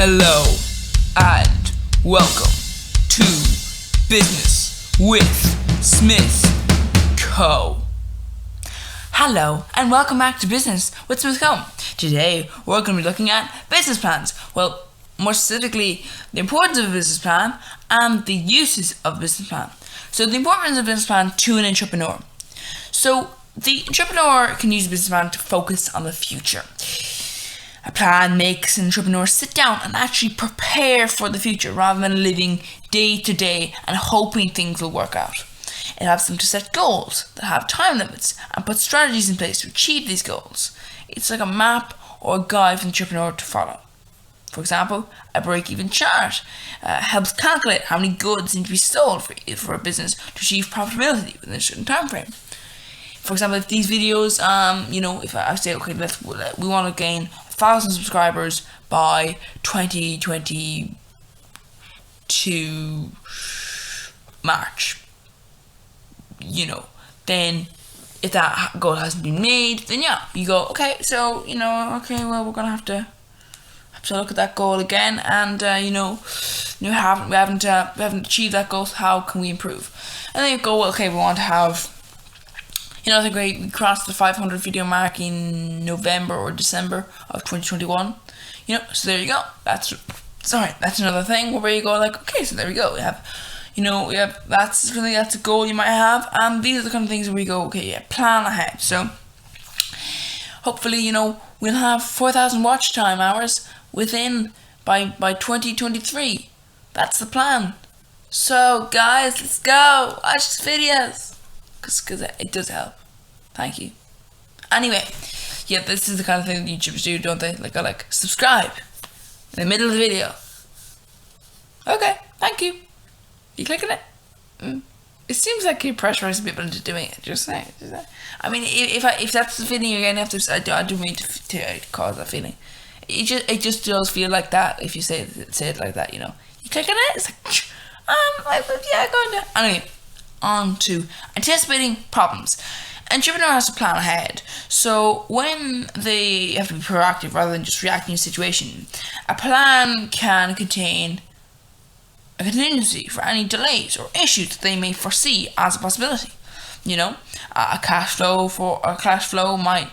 Hello and welcome to Business with Smith Co. Hello and welcome back to Business with Smith Co. Today we're going to be looking at business plans. Well, more specifically, the importance of a business plan and the uses of a business plan. So the importance of a business plan to an entrepreneur. So the entrepreneur can use a business plan to focus on the future. A plan makes an entrepreneur sit down and actually prepare for the future rather than living day to day and hoping things will work out. It helps them to set goals that have time limits and put strategies in place to achieve these goals. It's like a map or a guide for the entrepreneur to follow. For example, a break-even chart helps calculate how many goods need to be sold for a business to achieve profitability within a certain time frame. For example, if these videos, if I say, okay, we want to gain 1,000 subscribers by 2022 March, then if that goal hasn't been made, then you go, okay, so, we're going to have to look at that goal again, and we haven't achieved that goal. So how can we improve? And then you go, well, okay, we want to have, I think we crossed the 500 video mark in November or December of 2021. So there you go. That's another thing where you go like, okay, so there we go. We have that's a goal you might have, and these are the kind of things where we go, okay, plan ahead. So hopefully, we'll have 4,000 watch time hours by 2023. That's the plan. So guys, let's go watch the videos because it does help. Thank you. Anyway, this is the kind of thing that YouTubers do, don't they? Like subscribe in the middle of the video. Okay, thank you. You clicking it? It seems like you're pressurizing people into doing it. Just saying. I mean, if that's the feeling you're getting after, I do mean to cause that feeling. It just does feel like that if you say it like that. You clicking it? It's like, going to. Anyway, on to anticipating problems. An entrepreneur has to plan ahead. So when they have to be proactive rather than just reacting to a situation, a plan can contain a contingency for any delays or issues that they may foresee as a possibility. A cash flow might,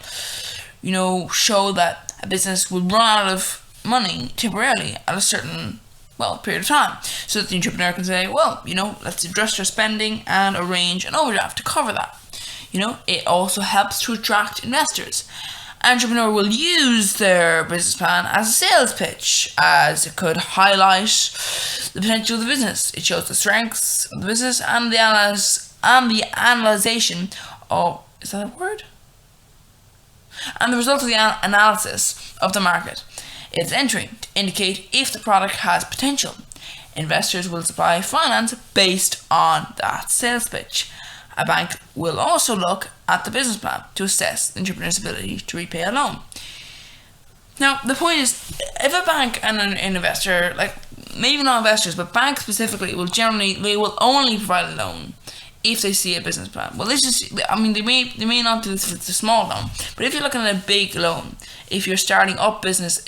show that a business will run out of money temporarily at a certain period of time, so that the entrepreneur can say, let's address your spending and arrange an overdraft to cover that. It also helps to attract investors. An entrepreneur will use their business plan as a sales pitch, as it could highlight the potential of the business. It shows the strengths of the business and the analyzation of, is that a word? And the result of the analysis of the market. It's entering to indicate if the product has potential. Investors will supply finance based on that sales pitch. A bank will also look at the business plan to assess the entrepreneur's ability to repay a loan. Now, the point is, if a bank and an investor, maybe not investors, but banks specifically, they will only provide a loan if they see a business plan. Well, they may not do this if it's a small loan, but if you're looking at a big loan, if you're starting up a business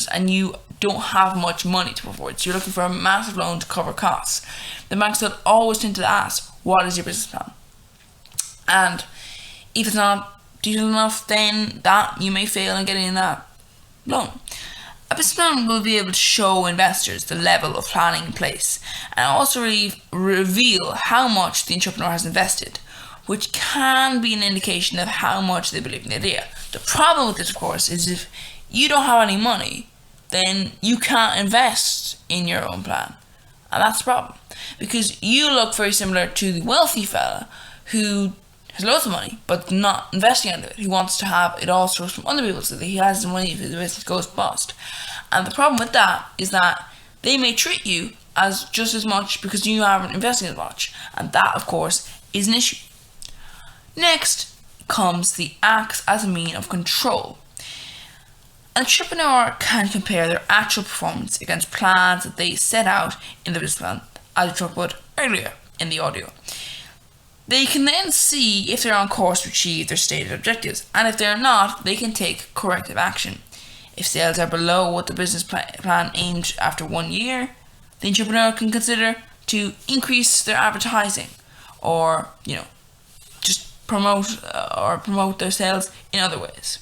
and you don't have much money to afford, so you're looking for a massive loan to cover costs, the banks will always tend to ask, what is your business plan? And if it's not detailed enough, then that you may fail in getting that loan. A business plan will be able to show investors the level of planning in place and also reveal how much the entrepreneur has invested, which can be an indication of how much they believe in the idea. The problem with this, of course, is if you don't have any money, then you can't invest in your own plan. And that's the problem. Because you look very similar to the wealthy fella who has loads of money but not investing into it. He wants to have it all sourced from other people so that he has the money if the business goes bust. And the problem with that is that they may treat you as just as much because you haven't invested as much. And that, of course, is an issue. Next comes the acts as a means of control. An entrepreneur can compare their actual performance against plans that they set out in the business plan, as we talked about earlier in the audio. They can then see if they're on course to achieve their stated objectives, and if they're not, they can take corrective action. If sales are below what the business plan aimed after 1 year, the entrepreneur can consider to increase their advertising, or just promote their sales in other ways.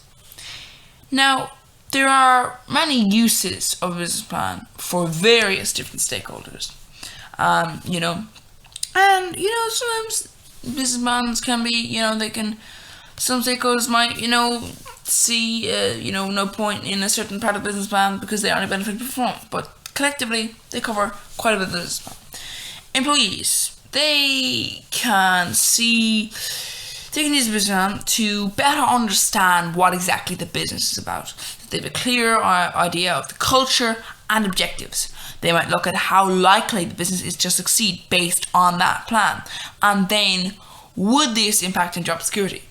Now, there are many uses of a business plan for various different stakeholders. Sometimes business plans can be, some stakeholders might, see, no point in a certain part of the business plan because they only benefit from it. But collectively, they cover quite a bit of the business plan. Employees, they can use the business plan to better understand what exactly the business is about. They have a clear idea of the culture and objectives. They might look at how likely the business is to succeed based on that plan. And then, would this impact on job security?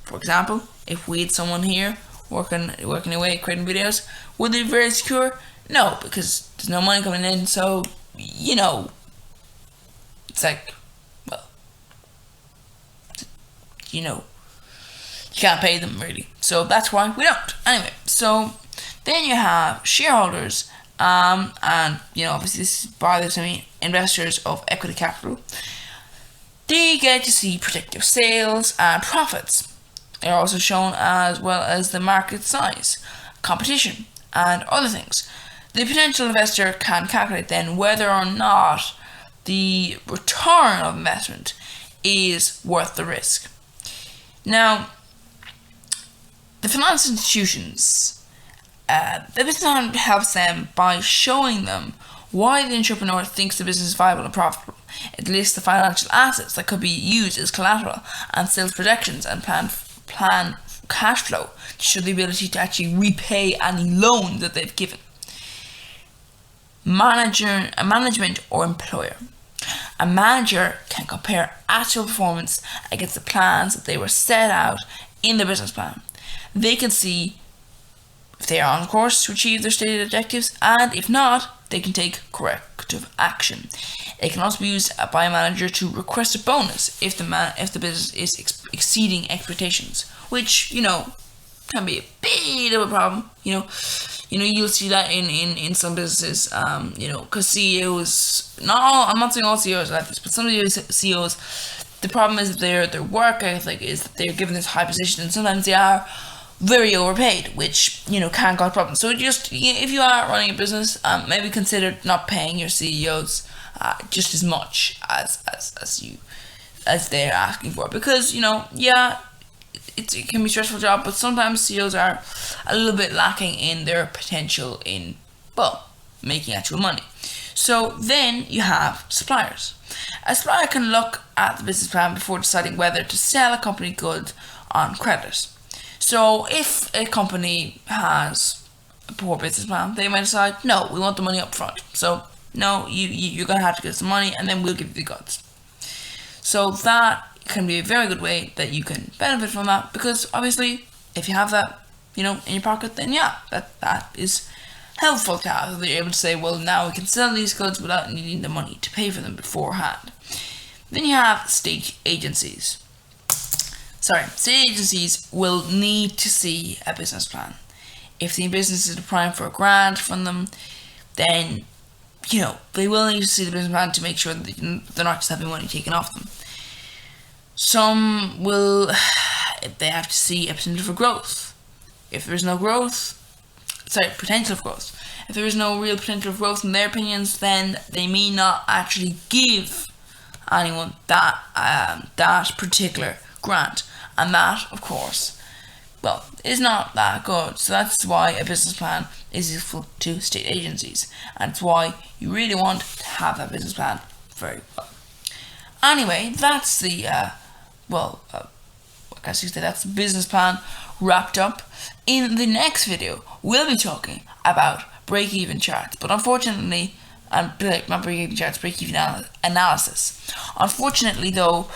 For example, if we had someone here working away, creating videos, would they be very secure? No, because there's no money coming in, so, it's like, well, you can't pay them really. So that's why we don't. Anyway, so then you have shareholders, and obviously this bothers me, investors of equity capital. They get to see predictive sales and profits. They're also shown as well as the market size, competition, and other things. The potential investor can calculate then whether or not the return of investment is worth the risk. Now, the financial institutions, the business plan helps them by showing them why the entrepreneur thinks the business is viable and profitable. It lists the financial assets that could be used as collateral and sales projections and plan cash flow to show the ability to actually repay any loan that they've given. Management or employer. A manager can compare actual performance against the plans that they were set out in the business plan. They can see if they are on course to achieve their stated objectives, and if not, they can take corrective action. It can also be used by a manager to request a bonus if the business is exceeding expectations, which can be a bit of a problem. You'll see that in some businesses. Because CEOs, I'm not saying all CEOs are like this, but some of the CEOs, the problem is that their work ethic is that they're given this high position, and sometimes they are very overpaid, which can cause problems. So just if you are running a business, maybe consider not paying your CEOs just as much as they're asking for, because it can be a stressful job, but sometimes CEOs are a little bit lacking in their potential in making actual money. So then you have suppliers. A supplier can look at the business plan before deciding whether to sell a company good on credit. So if a company has a poor business plan, they might decide, no, we want the money up front. So no, you're going to have to give us the money, and then we'll give you the goods. So that can be a very good way that you can benefit from that, because obviously if you have that in your pocket, then that is helpful to have. They're able to say, well, now we can sell these goods without needing the money to pay for them beforehand. Then you have state agencies. State agencies will need to see a business plan. If the business is applying for a grant from them, then they will need to see the business plan to make sure that they're not just having money taken off them. Some will, they have to see a potential for growth. If there is no potential for growth. If there is no real potential for growth in their opinions, then they may not actually give anyone that particular grant. And that, of course, is not that good. So that's why a business plan is useful to state agencies. And it's why you really want to have that business plan very well. Anyway, that's the that's the business plan wrapped up. In the next video, we'll be talking about break-even charts, but unfortunately, not break-even charts, break-even analysis. Unfortunately, though,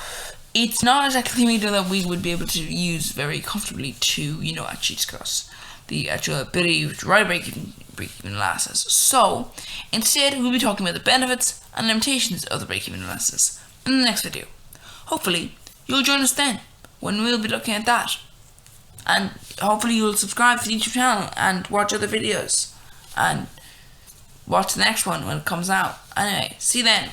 it's not exactly a medium that we would be able to use very comfortably to, actually discuss the actual ability to write a break-even analysis. So, instead, we'll be talking about the benefits and limitations of the break-even analysis in the next video. Hopefully, you'll join us then, when we'll be looking at that. and hopefully you'll subscribe to the YouTube channel and watch other videos and watch the next one when it comes out. Anyway, see you then.